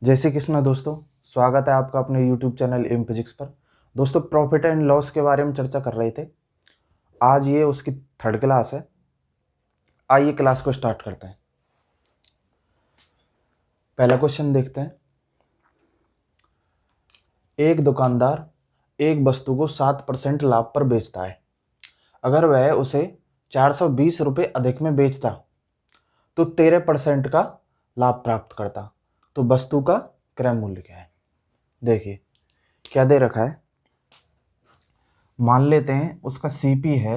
जय श्री कृष्ण दोस्तों, स्वागत है आपका अपने YouTube चैनल एम फिजिक्स पर। दोस्तों, प्रॉफिट एंड लॉस के बारे में चर्चा कर रहे थे। आज ये उसकी थर्ड क्लास है। आइए क्लास को स्टार्ट करते हैं। पहला क्वेश्चन देखते हैं। एक दुकानदार एक वस्तु को 7% लाभ पर बेचता है। अगर वह उसे 420 रुपये अधिक में बेचता तो 13% का लाभ प्राप्त करता। तो वस्तु का क्रय मूल्य क्या है? देखिए क्या दे रखा है। मान लेते हैं उसका सीपी है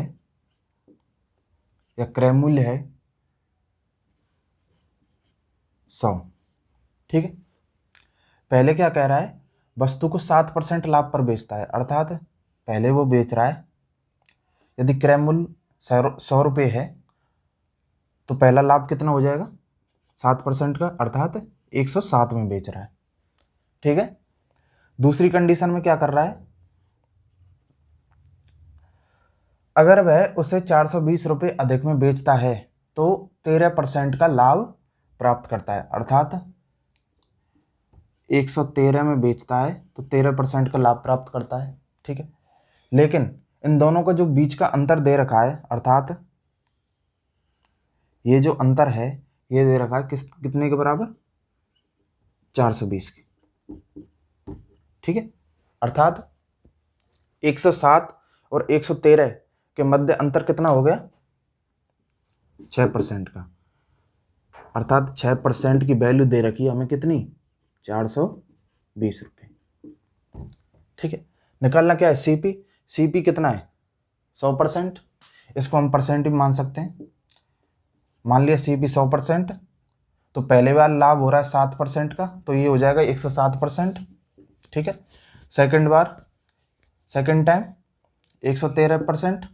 या क्रय मूल्य है 100। ठीक है। पहले क्या कह रहा है, वस्तु को 7% लाभ पर बेचता है, अर्थात पहले वो बेच रहा है। यदि क्रय मूल्य 100 रुपये है तो पहला लाभ कितना हो जाएगा 7% का, अर्थात 107 में बेच रहा है। ठीक है। दूसरी कंडीशन में क्या कर रहा है, अगर वह उसे 420 रुपये अधिक में बेचता है तो 13% का लाभ प्राप्त करता है, अर्थात 113 में बेचता है तो 13% का लाभ प्राप्त करता है। ठीक है। लेकिन इन दोनों का जो बीच का अंतर दे रखा है, अर्थात ये जो अंतर है ये दे रखा है कितने के बराबर, 420 के। ठीक है। अर्थात 107 और 113 के मध्य अंतर कितना हो गया, 6% का। अर्थात 6% की वैल्यू दे रखी है हमें कितनी, 420 रुपये। ठीक है। निकालना क्या है, सीपी कितना है 100%। इसको हम परसेंट भी मान सकते हैं। मान लिया सीपी 100%, तो पहले बार लाभ हो रहा है 7% का, तो ये हो जाएगा 107%। ठीक है। सेकंड टाइम 113%,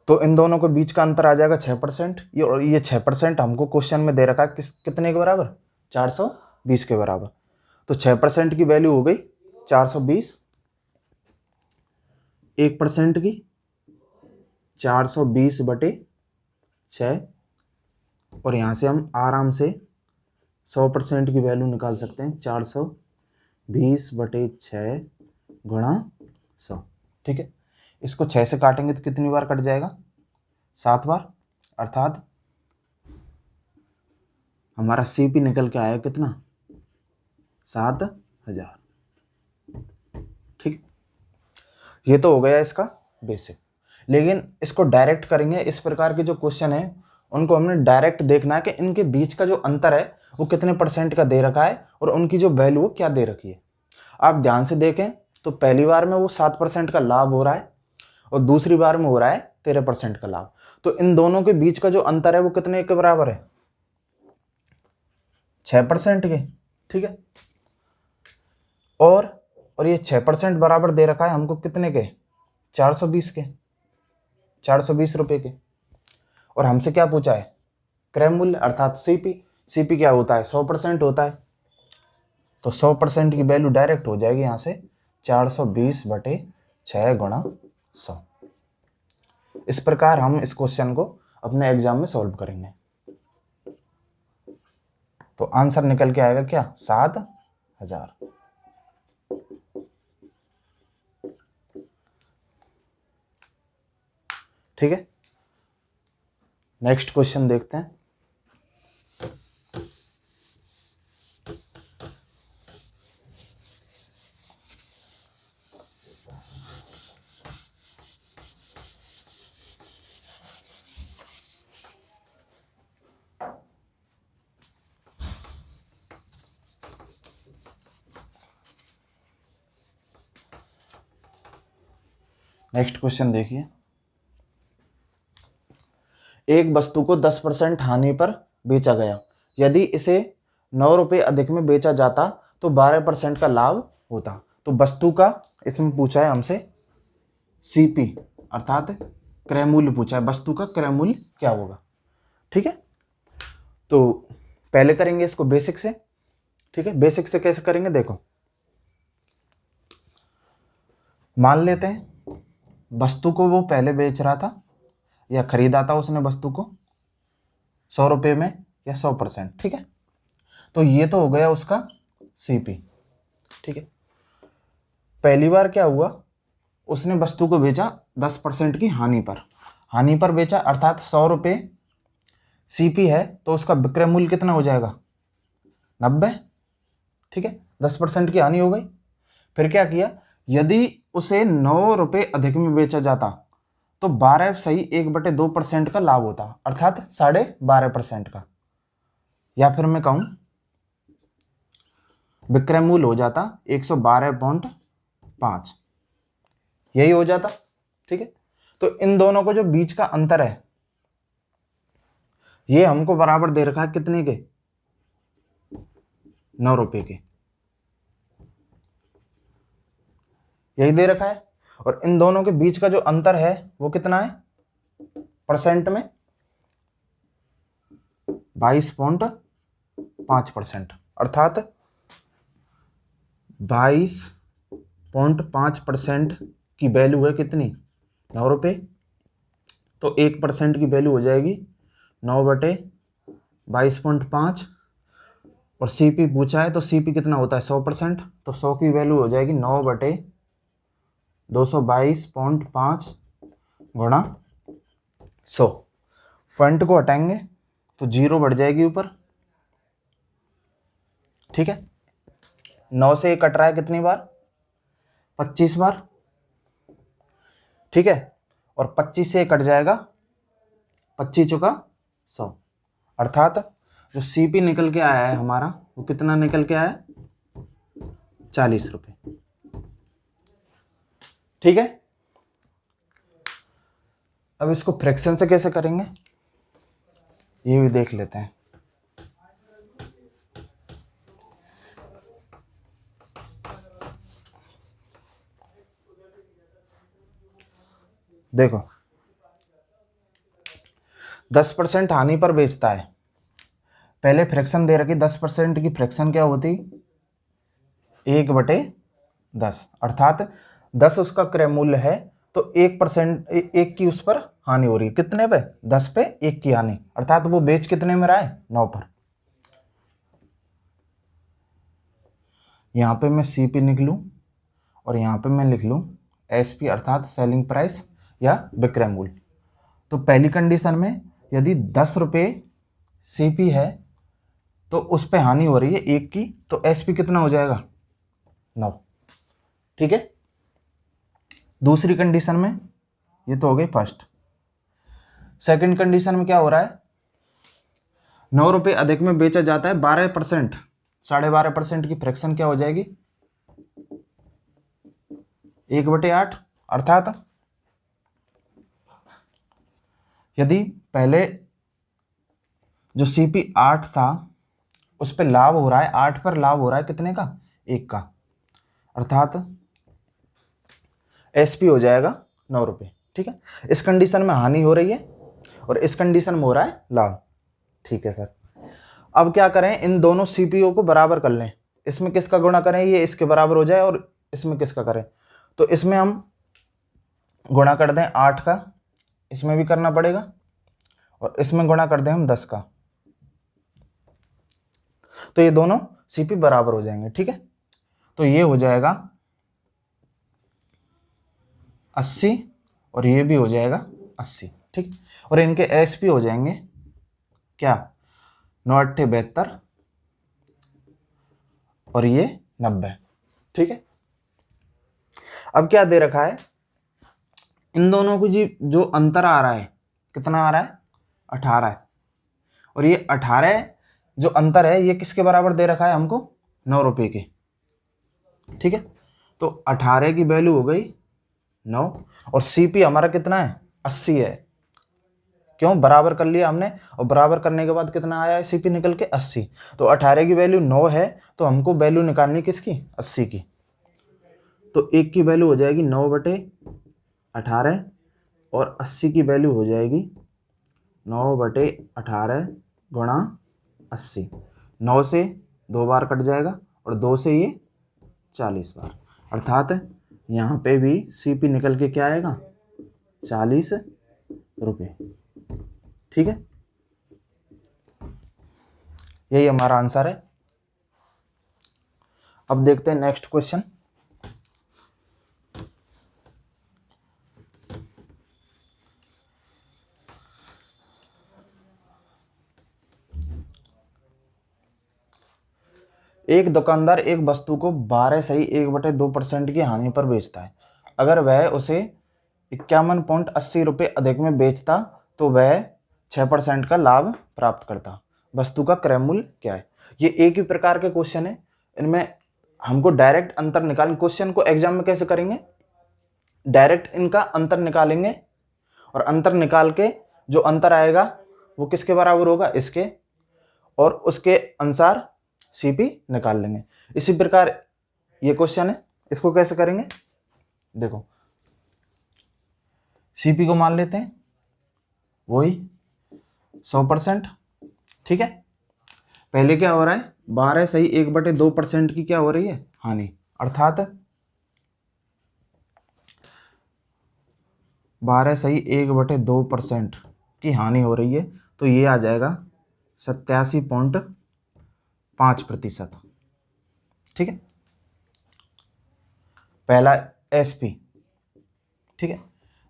तो इन दोनों के बीच का अंतर आ जाएगा 6%। ये 6% हमको क्वेश्चन में दे रखा है कितने के बराबर, 420 के बराबर। तो 6% की वैल्यू हो गई 420, 1% की 420/6, और यहाँ से हम आराम से 100% की वैल्यू निकाल सकते हैं, 420/6 गुणा 100। ठीक है। इसको 6 से काटेंगे तो कितनी बार कट जाएगा, 7 बार, अर्थात हमारा सीपी निकल के आया कितना, 7000। ठीक। ये तो हो गया इसका बेसिक। लेकिन इसको डायरेक्ट करेंगे। इस प्रकार के जो क्वेश्चन है उनको हमने डायरेक्ट देखना है कि इनके बीच का जो अंतर है वो कितने परसेंट का दे रखा है और उनकी जो वैल्यू क्या दे रखी है। आप ध्यान से देखें तो पहली बार में वो 7% का लाभ हो रहा है और दूसरी बार में हो रहा है 13% का लाभ। तो इन दोनों के बीच का जो अंतर है वो कितने के बराबर है, 6% के। ठीक है। और ये 6% बराबर दे रखा है हमको कितने के, 420 के, 420 रुपये के। और हमसे क्या पूछा है, क्रय मूल्य अर्थात सीपी क्या होता है, 100% होता है। तो 100% की वैल्यू डायरेक्ट हो जाएगी यहाँ से 420/6 गुणा 100। इस प्रकार हम इस क्वेश्चन को अपने एग्जाम में सॉल्व करेंगे। तो आंसर निकल के आएगा क्या, 7000। ठीक है। नेक्स्ट क्वेश्चन देखते हैं। नेक्स्ट क्वेश्चन देखिए। एक वस्तु को 10% हानि पर बेचा गया। यदि इसे 9 रुपये अधिक में बेचा जाता तो 12% का लाभ होता। तो वस्तु का इसमें पूछा है हमसे सीपी अर्थात क्रय मूल्य पूछा है, वस्तु का क्रय मूल्य क्या होगा। ठीक है। तो पहले करेंगे इसको बेसिक से। ठीक है। बेसिक से कैसे करेंगे, देखो मान लेते हैं वस्तु को वो पहले बेच रहा था या खरीदा था उसने वस्तु को 100 रुपये में या 100%। ठीक है। तो ये तो हो गया उसका CP। ठीक है, पहली बार क्या हुआ, उसने वस्तु को बेचा 10% की हानि पर बेचा, अर्थात 100 रुपये CP है, तो उसका विक्रय मूल्य कितना हो जाएगा, 90। ठीक है, 10% की हानि हो गई। फिर क्या किया, यदि उसे 9 रुपये अधिक में बेचा जाता तो 12 सही 1/2% का लाभ होता, अर्थात 12.5% का, या फिर मैं कहूं विक्रय मूल्य हो जाता 112.5, यही हो जाता। ठीक है, तो इन दोनों को जो बीच का अंतर है ये हमको बराबर दे रखा है कितने के, 9 रुपये के, यही दे रखा है। और इन दोनों के बीच का जो अंतर है वो कितना है, परसेंट में 22.5%, अर्थात 22.5% की वैल्यू है कितनी, 9 रुपये। तो 1% की वैल्यू हो जाएगी 9/22.5, और CP पूछा है तो CP कितना होता है, 100%, तो 100 की वैल्यू हो जाएगी 9/222.5 गुणा 100। पॉइंट को हटाएंगे तो 0 बढ़ जाएगी ऊपर। ठीक है, 9 से 1 कट रहा है कितनी बार, 25 बार। ठीक है, और 25 से कट जाएगा 25 चुका 100, अर्थात जो CP निकल के आया है हमारा वो कितना निकल के आया, 40 रुपये। ठीक है, अब इसको फ्रैक्शन से कैसे करेंगे ये भी देख लेते हैं। देखो 10% हानि पर बेचता है, पहले फ्रैक्शन दे रखी 10% की, फ्रैक्शन क्या होती, 1/10, अर्थात 10 उसका क्रय मूल्य है तो 1%, 1 की उस पर हानि हो रही है, कितने पे, 10 पे 1 की हानि, अर्थात वो बेच कितने में रहा है, 9 पर। यहाँ पे मैं CP लिख लूँ और यहाँ पे मैं लिख लूँ SP, अर्थात सेलिंग प्राइस या विक्रय मूल्य। तो पहली कंडीशन में यदि 10 रुपये CP है तो उस पे हानि हो रही है 1 की, तो SP कितना हो जाएगा, 9। ठीक है, दूसरी कंडीशन में, ये तो हो गई फर्स्ट। सेकंड कंडीशन में क्या हो रहा है, 9 रुपये अधिक में बेचा जाता है 12%, 12.5% की फ्रैक्शन क्या हो जाएगी, 1/8, अर्थात यदि पहले जो CP 8 था उस पर लाभ हो रहा है, 8 पर लाभ हो रहा है कितने का, 1 का, अर्थात SP हो जाएगा 9 रुपये। ठीक है, इस कंडीशन में हानि हो रही है और इस कंडीशन में हो रहा है लाभ। ठीक है सर, अब क्या करें, इन दोनों CPO को बराबर कर लें, इसमें किसका गुणा करें, ये इसके बराबर हो जाए, और इसमें किसका करें, तो इसमें हम गुणा कर दें 8 का, इसमें भी करना पड़ेगा, और इसमें गुणा कर दें हम 10 का, तो ये दोनों CP बराबर हो जाएंगे। ठीक है, तो ये हो जाएगा 80 और ये भी हो जाएगा 80। ठीक, और इनके SP हो जाएंगे क्या, 9×8 = 72 और ये 90। ठीक है, अब क्या दे रखा है, इन दोनों को जी जो अंतर आ रहा है कितना आ रहा है, 18 है, और ये 18 जो अंतर है ये किसके बराबर दे रखा है हमको, 9 रुपये के। ठीक है, तो 18 की वैल्यू हो गई 9, और CP हमारा कितना है, 80 है, क्यों, बराबर कर लिया हमने, और बराबर करने के बाद कितना आया है CP निकल के 80, तो 18 की वैल्यू 9 है, तो हमको वैल्यू निकालनी किसकी, 80 की, तो 1 की वैल्यू हो जाएगी 9/18 और 80 की वैल्यू हो जाएगी 9/18 गुणा 80। 9 से 2 बार कट जाएगा और 2 से ये 40 बार, अर्थात यहाँ पे भी CP निकल के क्या आएगा, 40 रुपये। ठीक है, यही हमारा आंसर है। अब देखते हैं नेक्स्ट क्वेश्चन। एक दुकानदार एक वस्तु को 12.1/2% की हानि पर बेचता है। अगर वह उसे 51.80 रुपये अधिक में बेचता तो वह 6% का लाभ प्राप्त करता। वस्तु का क्रय मूल्य क्या है? ये एक ही प्रकार के क्वेश्चन है, इनमें हमको डायरेक्ट अंतर निकालें। क्वेश्चन को एग्जाम में कैसे करेंगे? डायरेक्ट इनका अंतर निकालेंगे और अंतर निकाल के जो अंतर आएगा वो किसके बराबर होगा? इसके, और उसके अनुसार सीपी निकाल लेंगे। इसी प्रकार ये क्वेश्चन है, इसको कैसे करेंगे? देखो, सीपी को मान लेते हैं वही 100%। ठीक है, पहले क्या हो रहा है? 12.1/2% की क्या हो रही है? हानि, अर्थात 12.1/2% की हानि हो रही है, तो ये आ जाएगा 87.5%। ठीक है, पहला एसपी। ठीक है,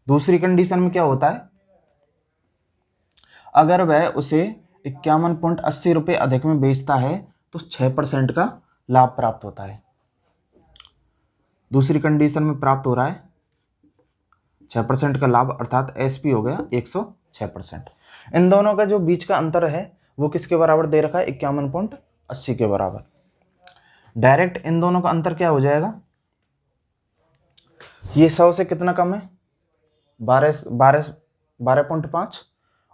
दूसरी कंडीशन में क्या होता है? अगर वह उसे 51.80 रुपये अधिक में बेचता है तो 6% का लाभ प्राप्त होता है। दूसरी कंडीशन में प्राप्त हो रहा है 6% का लाभ, अर्थात एसपी हो गया 106%। इन दोनों का जो बीच का अंतर है वो किसके बराबर दे रखा है? 51.80 के बराबर। डायरेक्ट इन दोनों का अंतर क्या हो जाएगा? ये 100 से कितना कम है? 12.5,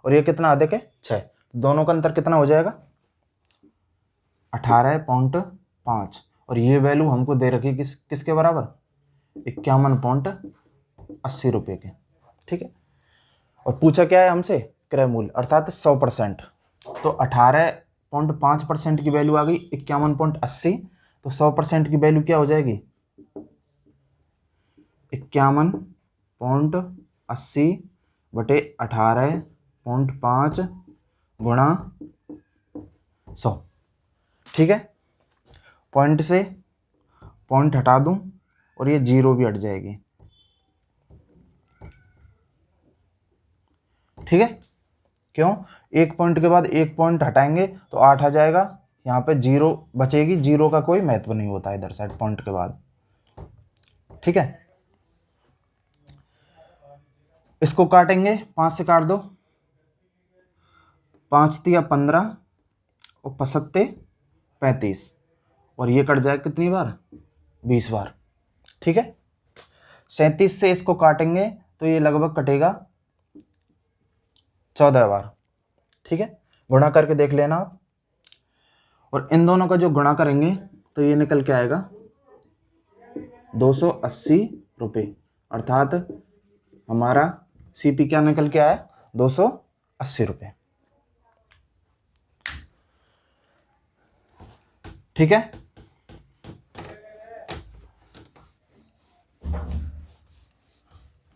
और ये कितना अधिक है? 6। दोनों का अंतर कितना हो जाएगा? 18.5, और ये वैल्यू हमको दे रखी किसके बराबर? 51.80 रुपये के। ठीक है, और पूछा क्या है हमसे? क्रय मूल्य, अर्थात 100%। तो 18.5% की वैल्यू आ गई 51.80, तो 100% की वैल्यू क्या हो जाएगी? 51.80/18.5 गुणा 100। ठीक है, पॉइंट से पॉइंट हटा दूं और ये जीरो भी हट जाएगी। ठीक है, क्यों? एक पॉइंट के बाद एक पॉइंट हटाएंगे तो 8 आ जाएगा, यहाँ पे जीरो बचेगी। जीरो का कोई महत्व नहीं होता इधर साइड पॉइंट के बाद। ठीक है, इसको काटेंगे, 5 से काट दो, 5 तिया 15 और 5 35, और ये कट जाएगा कितनी बार? 20 बार। ठीक है, 37 से इसको काटेंगे तो ये लगभग कटेगा 14 बार। ठीक है, गुणा करके देख लेना आप, और इन दोनों का जो गुणा करेंगे तो ये निकल के आएगा 280 रुपये, अर्थात हमारा सीपी क्या निकल के आया? 280 रुपये। ठीक है,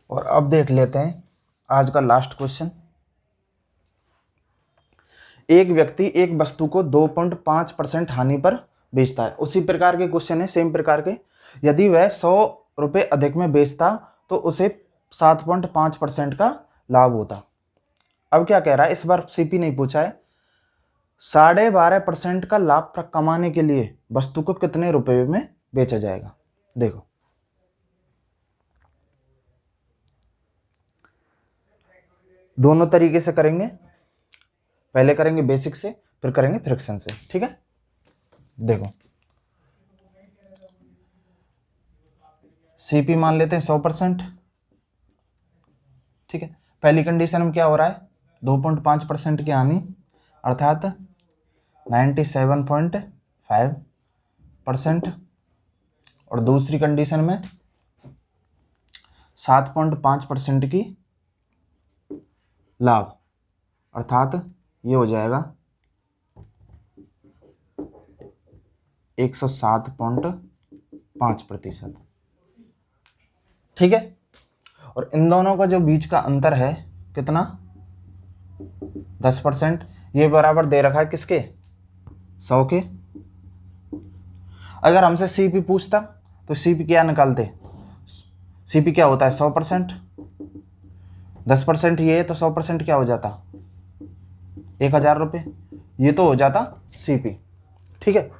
और अब देख लेते हैं आज का लास्ट क्वेश्चन। एक व्यक्ति एक वस्तु को 2.5% हानि पर बेचता है। उसी प्रकार के क्वेश्चन है, सेम प्रकार के। यदि वह 100 रुपये अधिक में बेचता तो उसे 7.5% का लाभ होता। अब क्या कह रहा है? इस बार सीपी नहीं पूछा है। 12.5% का लाभ कमाने के लिए वस्तु को कितने रुपए में बेचा जाएगा? देखो, दोनों तरीके से करेंगे। पहले करेंगे बेसिक से, फिर करेंगे फ्रिक्शन से। ठीक है, देखो, सीपी मान लेते हैं 100%। ठीक है, पहली कंडीशन में क्या हो रहा है? 2.5% की हानि, अर्थात 97.5%, और दूसरी कंडीशन में 7.5% की लाभ, अर्थात ये हो जाएगा 107.5%। ठीक है, और इन दोनों का जो बीच का अंतर है कितना? 10%। ये बराबर दे रखा है किसके? 100 के। अगर हमसे सीपी पूछता तो सीपी क्या निकालते, सीपी क्या होता है 100%, 10% ये है तो 100% क्या हो जाता 1000 रुपये, ये तो हो जाता सीपी। ठीक है,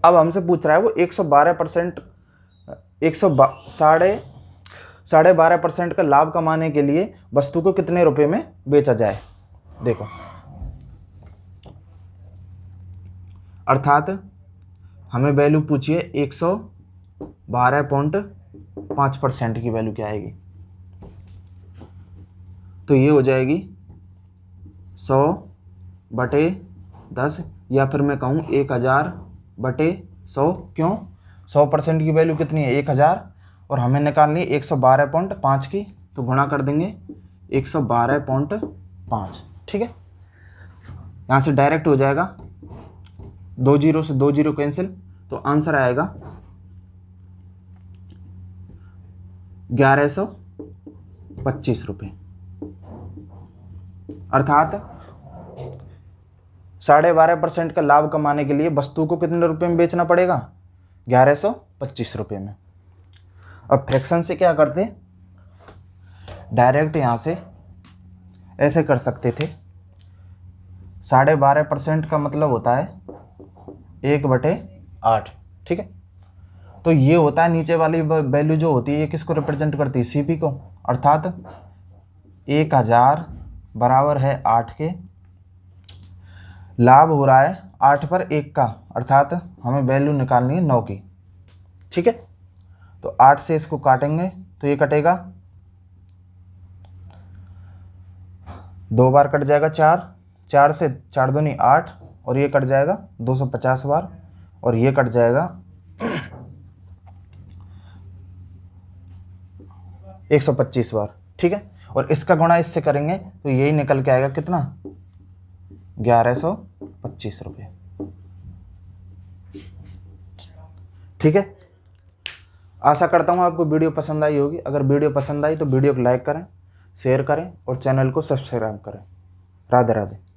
अब हमसे पूछ रहा है वो 112%, 12.5% का लाभ कमाने के लिए वस्तु को कितने रुपए में बेचा जाए। देखो, अर्थात हमें वैल्यू पूछिए 112.5% की वैल्यू क्या आएगी, तो ये हो जाएगी 100/10, या फिर मैं कहूँ 1000/100। क्यों, 100% की वैल्यू कितनी है 1000, और हमें निकालनी 112.5 की, तो गुणा कर देंगे 112.5। ठीक है, यहाँ से डायरेक्ट हो जाएगा, 2 जीरो से 2 जीरो कैंसिल, तो आंसर आएगा 1125 रुपये। अर्थात 12.5% का लाभ कमाने के लिए वस्तु को कितने रुपए में बेचना पड़ेगा, 1125 रुपये में। अब फ्रैक्शन से क्या करते, डायरेक्ट यहाँ से ऐसे कर सकते थे, 12.5% का मतलब होता है 1/8। ठीक है, तो ये होता है नीचे वाली वैल्यू जो होती है, ये किसको रिप्रेजेंट करती है, सीपी को। अर्थात 1000 बराबर है 8 के, लाभ हो रहा है 8 पर 1 का, अर्थात हमें वैल्यू निकालनी है 9 की। ठीक है, तो 8 से इसको काटेंगे तो ये कटेगा, 2 बार कट जाएगा 4, 4 से 4 दूनी 8, और ये कट जाएगा 250 बार, और ये कट जाएगा 125 बार। ठीक है, और इसका गुणा इससे करेंगे तो यही निकल के आएगा कितना, 1125 रुपये। ठीक है, आशा करता हूँ आपको वीडियो पसंद आई होगी। अगर वीडियो पसंद आई तो वीडियो को लाइक करें, शेयर करें और चैनल को सब्सक्राइब करें। राधे राधे।